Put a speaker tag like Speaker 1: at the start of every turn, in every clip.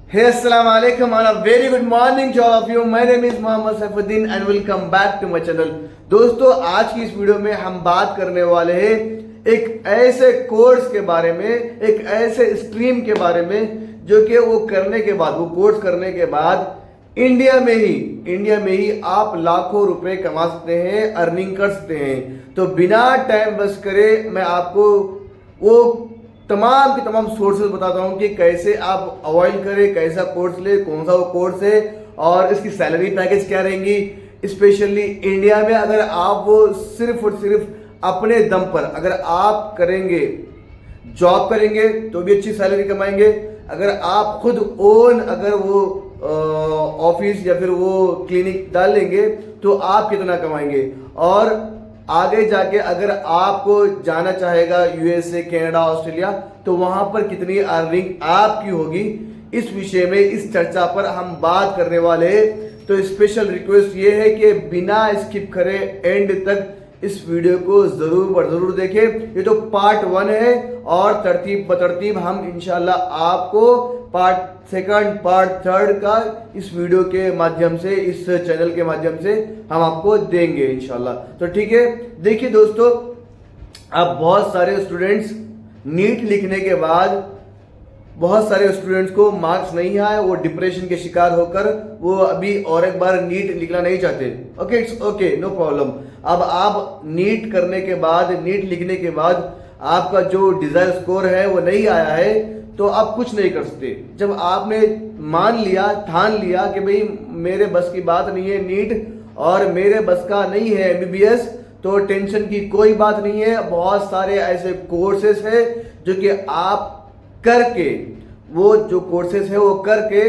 Speaker 1: Hey, assalamu alaikum and a very good morning to all of you. My name is Mohammad Saifuddin and welcome back to my channel. दोस्तों, आज की इस video में हम बात करने वाले हैं एक ऐसे कोर्स के बारे में, एक ऐसे स्ट्रीम के बारे में जो कि वो कोर्स करने के बाद इंडिया में ही आप लाखों रुपए कमा सकते हैं, अर्निंग कर सकते हैं। तो बिना टाइम वेस्ट करे मैं आपको वो तमाम के तमाम सोर्सेज बताता हूं कि कैसे आप अवॉइड करें, कैसा कोर्स ले, कौन सा वो कोर्स है और इसकी सैलरी पैकेज क्या रहेंगी। स्पेशली इंडिया में अगर आप वो सिर्फ और सिर्फ अपने दम पर अगर आप करेंगे, जॉब करेंगे तो भी अच्छी सैलरी कमाएंगे। अगर आप खुद ओन अगर वो ऑफिस या फिर वो क्लिनिक डाल लेंगे तो आप कितना कमाएंगे। और आगे जाके अगर आपको जाना चाहेगा यूएसए, कनाडा, ऑस्ट्रेलिया, तो वहां पर कितनी अर्निंग आपकी होगी, इस विषय में इस चर्चा पर हम बात करने वाले हैं। तो स्पेशल रिक्वेस्ट ये है कि बिना स्किप करे एंड तक इस वीडियो को जरूर देखें। ये तो पार्ट 1 है और तरतीब बतरतीब हम इंशाल्लाह आपको पार्ट 2, पार्ट 3 का इस वीडियो के माध्यम से, इस चैनल के माध्यम से हम आपको देंगे इंशाल्लाह। तो ठीक है, देखिए दोस्तों, अब बहुत सारे स्टूडेंट्स नीट लिखने के बाद बहुत सारे स्टूडेंट्स को मार्क्स नहीं आए, वो डिप्रेशन के शिकार होकर वो अभी और एक बार नीट लिखना नहीं चाहते। Okay, it's okay, no problem. अब आप नीट करने के बाद, नीट लिखने के बाद आपका जो डिजायर स्कोर है वो नहीं आया है तो आप कुछ नहीं कर सकते। जब आपने मान लिया, ठान लिया कि भाई मेरे बस की बात नहीं है नीट और मेरे बस का नहीं है एमबीबीएस, तो टेंशन की कोई बात नहीं है। बहुत सारे ऐसे कोर्सेस है जो कि आप करके, वो जो कोर्सेस है वो करके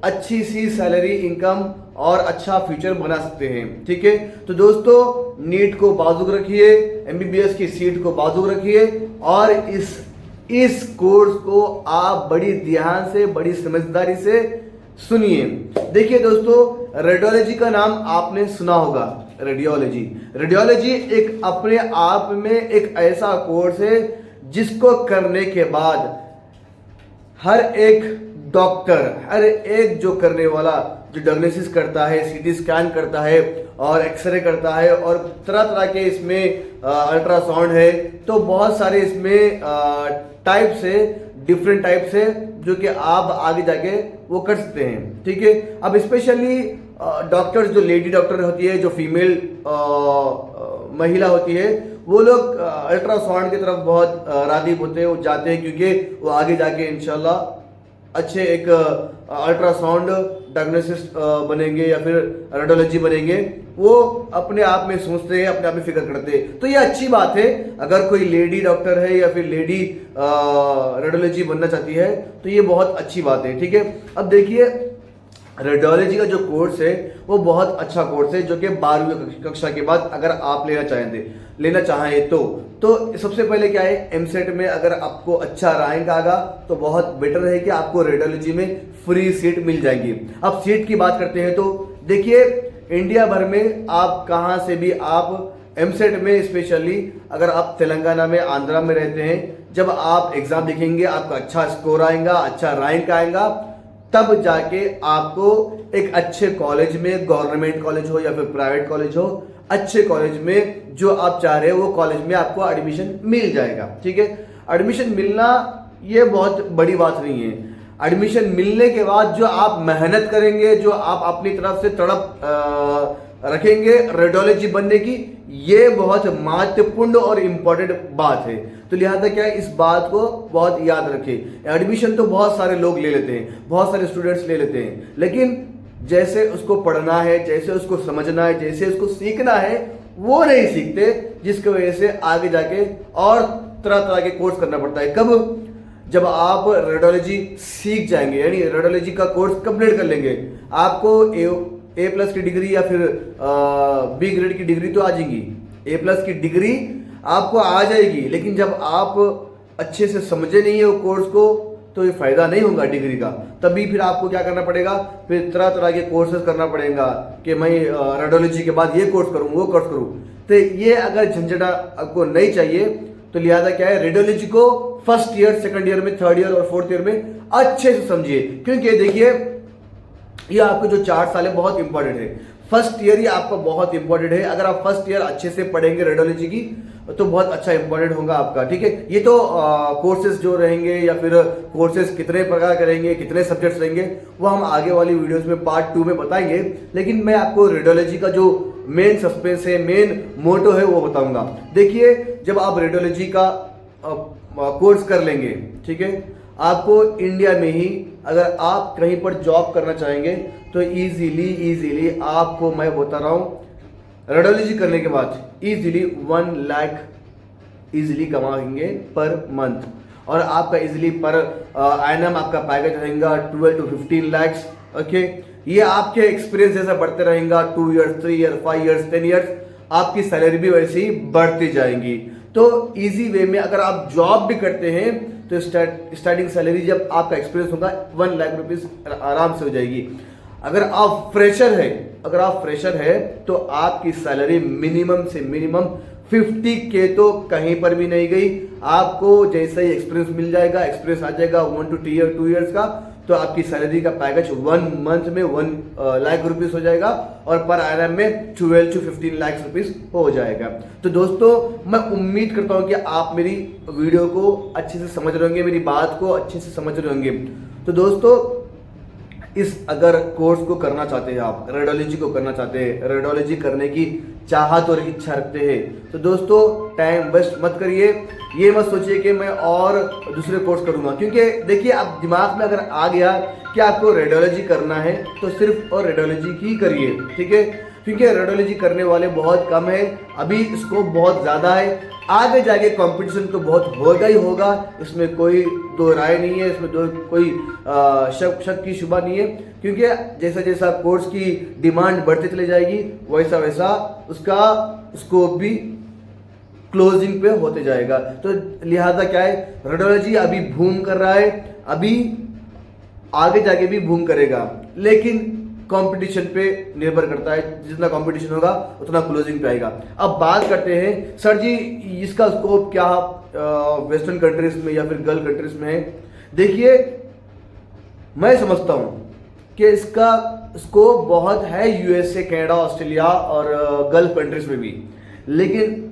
Speaker 1: अच्छी सी सैलरी, इनकम और अच्छा फ्यूचर बना सकते हैं। ठीक है, तो दोस्तों नीट को बाजू रखिए, एमबीबीएस की सीट को बाजू रखिए और इस कोर्स को आप बड़ी ध्यान से, बड़ी समझदारी से सुनिए। देखिए दोस्तों, रेडियोलॉजी का नाम आपने सुना होगा। रेडियोलॉजी एक अपने आप में एक ऐसा कोर्स है जिसको करने के बाद हर एक डॉक्टर, हर एक जो करने वाला, जो डायग्नोसिस करता है, सीटी स्कैन करता है और एक्सरे करता है और तरह तरह के इसमें अल्ट्रासाउंड है, तो बहुत सारे इसमें टाइप्स है, डिफरेंट टाइप्स है जो कि आप आगे जाके वो कर सकते हैं। ठीक है, अब स्पेशली डॉक्टर्स, जो लेडी डॉक्टर होती है, जो फीमेल महिला होती है, वो लोग अल्ट्रासाउंड की तरफ बहुत राग़िब होते हैं, वो जाते हैं क्योंकि वो आगे जाके इंशाल्लाह अच्छे एक अल्ट्रासाउंड डायग्नोसिस बनेंगे या फिर रेडियोलॉजी बनेंगे। वो अपने आप में सोचते हैं, अपने आप में फिक्र करते हैं। तो ये अच्छी बात है, अगर कोई लेडी डॉक्टर है या फिर लेडी रेडियोलॉजी बनना चाहती है तो ये बहुत अच्छी बात है। ठीक है, अब देखिए, रेडियोलॉजी का जो कोर्स है वो बहुत अच्छा कोर्स है जो कि 12वीं कक्षा के बाद अगर आप लेना चाहें तो सबसे पहले क्या है, एमसेट में अगर आपको अच्छा रैंक आएगा तो बहुत बेटर है कि आपको रेडियोलॉजी में फ्री सीट मिल जाएगी। अब सीट की बात करते हैं तो देखिए, इंडिया भर में आप कहां से भी आप एमसेट में, स्पेशली अगर आप तेलंगाना में, आंध्रा में रहते हैं, जब आप एग्जाम देखेंगे आपका अच्छा स्कोर आएगा, अच्छा रैंक आएगा, तब जाके आपको एक अच्छे कॉलेज में, गवर्नमेंट कॉलेज हो या फिर प्राइवेट कॉलेज हो, अच्छे कॉलेज में जो आप चाह रहे हो वो कॉलेज में आपको एडमिशन मिल जाएगा। ठीक है, एडमिशन मिलना ये बहुत बड़ी बात नहीं है। एडमिशन मिलने के बाद जो आप मेहनत करेंगे, जो आप अपनी तरफ से तड़प रखेंगे रेडियोलॉजी बनने की, ये बहुत महत्वपूर्ण और इंपॉर्टेंट बात है। तो लिहाजा क्या है, इस बात को बहुत याद रखें। एडमिशन तो बहुत सारे लोग ले लेते हैं, बहुत सारे स्टूडेंट्स ले लेते हैं, लेकिन जैसे उसको पढ़ना है, जैसे उसको समझना है, जैसे उसको सीखना है, वो नहीं सीखते, जिसकी वजह से आगे जाके और तरह तरह के कोर्स करना पड़ता है। कब? जब आप रेडियोलॉजी सीख जाएंगे, यानी रेडियोलॉजी का कोर्स कंप्लीट कर लेंगे, आपको A+ की डिग्री या फिर B ग्रेड की डिग्री तो आ जाएगी। A+ की डिग्री आपको आ जाएगी, लेकिन जब आप अच्छे से समझे नहीं है वो कोर्स को तो ये फायदा नहीं होगा डिग्री का। तभी फिर आपको क्या करना पड़ेगा, फिर तरह तरह के कोर्सेज करना पड़ेगा कि मैं रेडियोलॉजी के बाद ये कोर्स करूँ, वो कोर्स करूँ। तो ये अगर झंझटा आपको नहीं चाहिए तो लिहाजा क्या है, रेडियोलॉजी को फर्स्ट ईयर, सेकंड ईयर में, थर्ड ईयर और फोर्थ ईयर में अच्छे से समझिए, क्योंकि देखिए ये आपको जो 4 साल है बहुत इंपॉर्टेंट है। फर्स्ट ईयर ही आपका बहुत इंपॉर्टेंट है। अगर आप फर्स्ट ईयर अच्छे से पढ़ेंगे रेडियोलॉजी की तो बहुत अच्छा इंपॉर्टेंट होगा आपका, ठीक है। ये तो कोर्सेज जो रहेंगे या फिर कोर्सेज कितने प्रकार करेंगे, कितने सब्जेक्ट्स रहेंगे, वो हम आगे वाली वीडियोस में पार्ट 2 में बताएंगे। लेकिन मैं आपको रेडियोलॉजी का जो मेन सस्पेंस है, मेन मोटो है, वो बताऊंगा। देखिए जब आप रेडियोलॉजी का कोर्स कर लेंगे, ठीक है, आपको इंडिया में ही अगर आप कहीं पर जॉब करना चाहेंगे तो इजीली आपको मैं बता रहा हूं, रेडियोलॉजी करने के बाद इजीली 1 लाख इजीली कमाएंगे पर मंथ, और आपका इजीली पर एनम आपका पैकेज रहेगा 12 to 15 lakhs। ओके, ये आपके एक्सपीरियंस जैसा बढ़ते रहेगा, 2 years, 3 years, 5 years, 10 years, आपकी सैलरी भी वैसे ही बढ़ती जाएंगी। तो इजी वे में अगर आप जॉब भी करते हैं तो स्टार्टिंग सैलरी जब आपका एक्सपीरियंस होगा 1 लाख रुपीज आराम से हो जाएगी। अगर आप फ्रेशर है तो आपकी सैलरी मिनिमम से मिनिमम 50K तो कहीं पर भी नहीं गई। आपको जैसे ही एक्सपीरियंस मिल जाएगा, एक्सपीरियंस आ जाएगा 1 to 2 years का, तो आपकी सैलरी का पैकेज 1 मंथ में 1 लाख रुपीस हो जाएगा और पर एनम में 12 to 15 लाख रुपीस हो जाएगा। तो दोस्तों मैं उम्मीद करता हूं कि आप मेरी वीडियो को अच्छे से समझ रहे होंगे, मेरी बात को अच्छे से समझ रहे होंगे। तो दोस्तों इस अगर कोर्स को करना चाहते हैं, आप रेडियोलॉजी को करना चाहते हैं, रेडियोलॉजी करने की चाहत और इच्छा रखते हैं, तो दोस्तों टाइम वेस्ट मत करिए। ये मत सोचिए कि मैं और दूसरे कोर्स करूंगा, क्योंकि देखिए आप दिमाग में अगर आ गया कि आपको रेडियोलॉजी करना है तो सिर्फ और रेडियोलॉजी ही करिए, ठीक है, क्योंकि रेडियोलॉजी करने वाले बहुत कम है, अभी स्कोप बहुत ज्यादा है। आगे जाके कंपटीशन तो बहुत होगा ही होगा, इसमें कोई दो राय नहीं है, इसमें कोई शक की शुबा नहीं है, क्योंकि जैसा जैसा कोर्स की डिमांड बढ़ती चली जाएगी वैसा वैसा उसका स्कोप भी क्लोजिंग पे होते जाएगा। तो लिहाजा क्या है, रेडियोलॉजी अभी बूम कर रहा है, अभी आगे जाके भी बूम करेगा, लेकिन कंपटीशन पे निर्भर करता है, जितना कंपटीशन होगा उतना क्लोजिंग पे आएगा। अब बात करते हैं सर जी इसका स्कोप क्या वेस्टर्न कंट्रीज में या फिर गल्फ कंट्रीज में है। देखिए मैं समझता हूं कि इसका स्कोप बहुत है यूएसए, कनाडा, ऑस्ट्रेलिया और गल्फ कंट्रीज में भी, लेकिन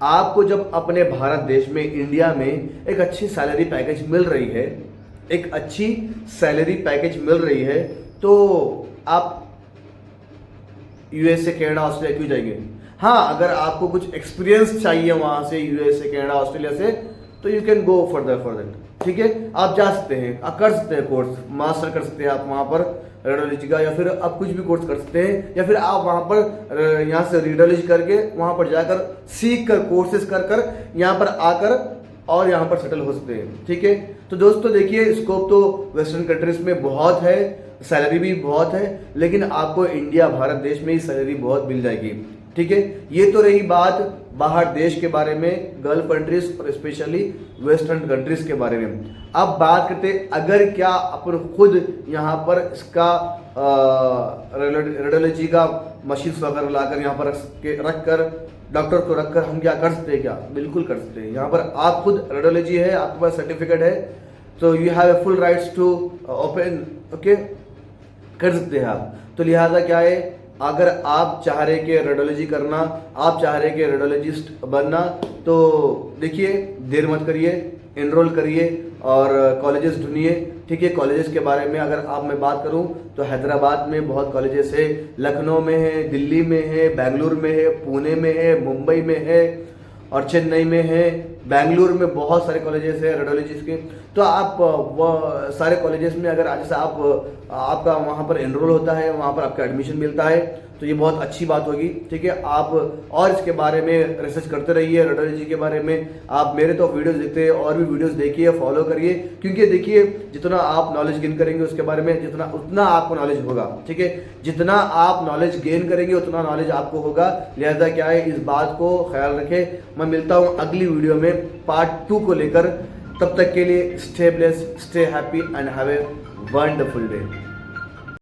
Speaker 1: आपको जब अपने भारत देश में, इंडिया में एक अच्छी सैलरी पैकेज मिल रही है, एक अच्छी सैलरी पैकेज मिल रही है, तो आप यूएसए, कनाडा, ऑस्ट्रेलिया क्यों जाएंगे? हाँ, अगर आपको कुछ एक्सपीरियंस चाहिए वहां से, यूएसए, कनाडा, ऑस्ट्रेलिया से, तो you can go for that, ठीक है, आप जा सकते हैं, आप कर सकते हैं कोर्स, मास्टर कर सकते हैं आप वहां पर रेडियोलॉजी का, या फिर आप कुछ भी कोर्स कर सकते हैं, या फिर आप वहां पर यहाँ से रेडियोलॉजी करके वहां पर जाकर सीख कर, कोर्सेज कर यहाँ पर आकर और यहाँ पर सेटल हो सकते हैं, ठीक है। तो दोस्तों देखिए स्कोप तो वेस्टर्न कंट्रीज में बहुत है, सैलरी भी बहुत है, लेकिन आपको इंडिया, भारत देश में ही सैलरी बहुत मिल जाएगी, ठीक है। ये तो रही बात बाहर देश के बारे में, गल्फ कंट्रीज और स्पेशली वेस्टर्न कंट्रीज के बारे में। अब बात करते अगर क्या अपन खुद यहाँ पर इसका रेडियोलॉजी का मशीन वगैरह लाकर यहाँ पर रख कर डॉक्टर को रखकर हम क्या कर सकते हैं? क्या बिल्कुल कर सकते हैं। यहाँ पर आप खुद रेडियोलॉजी है, आपके पास सर्टिफिकेट है, तो you have a full rights to open, okay, कर सकते हैं आप। तो लिहाजा क्या है, अगर आप चाह रहे कि रेडियोलॉजी करना, आप चाह रहे कि रेडियोलॉजिस्ट बनना, तो देखिए देर मत करिए, एनरोल करिए और कॉलेजेस ढूंढिए, ठीक है। कॉलेजेस के बारे में अगर आप मैं बात करूं तो हैदराबाद में बहुत कॉलेजेस है, लखनऊ में है, दिल्ली में है, बेंगलुरु में है, पुणे में है, मुंबई में है और चेन्नई में है, बेंगलुरु में बहुत सारे कॉलेजेस है रेडियोलॉजिस्ट के। तो आप वो सारे कॉलेजेस में अगर जैसे आपका वहाँ पर एनरोल होता है, वहाँ पर आपका एडमिशन मिलता है, तो ये बहुत अच्छी बात होगी, ठीक है। आप और इसके बारे में रिसर्च करते रहिए, रेडियोलॉजी के बारे में। आप मेरे तो वीडियोस देखते हैं, और भी वीडियोस देखिए, फॉलो करिए, क्योंकि देखिए जितना आप नॉलेज गेन करेंगे उसके बारे में, उतना आपको नॉलेज होगा, ठीक है। जितना आप नॉलेज गेन करेंगे उतना नॉलेज आपको होगा। लिहाजा क्या है, इस बात को ख्याल रखें। मैं मिलता हूँ अगली वीडियो में पार्ट 2 को लेकर। तब तक के लिए stay blessed, stay happy and have a wonderful day.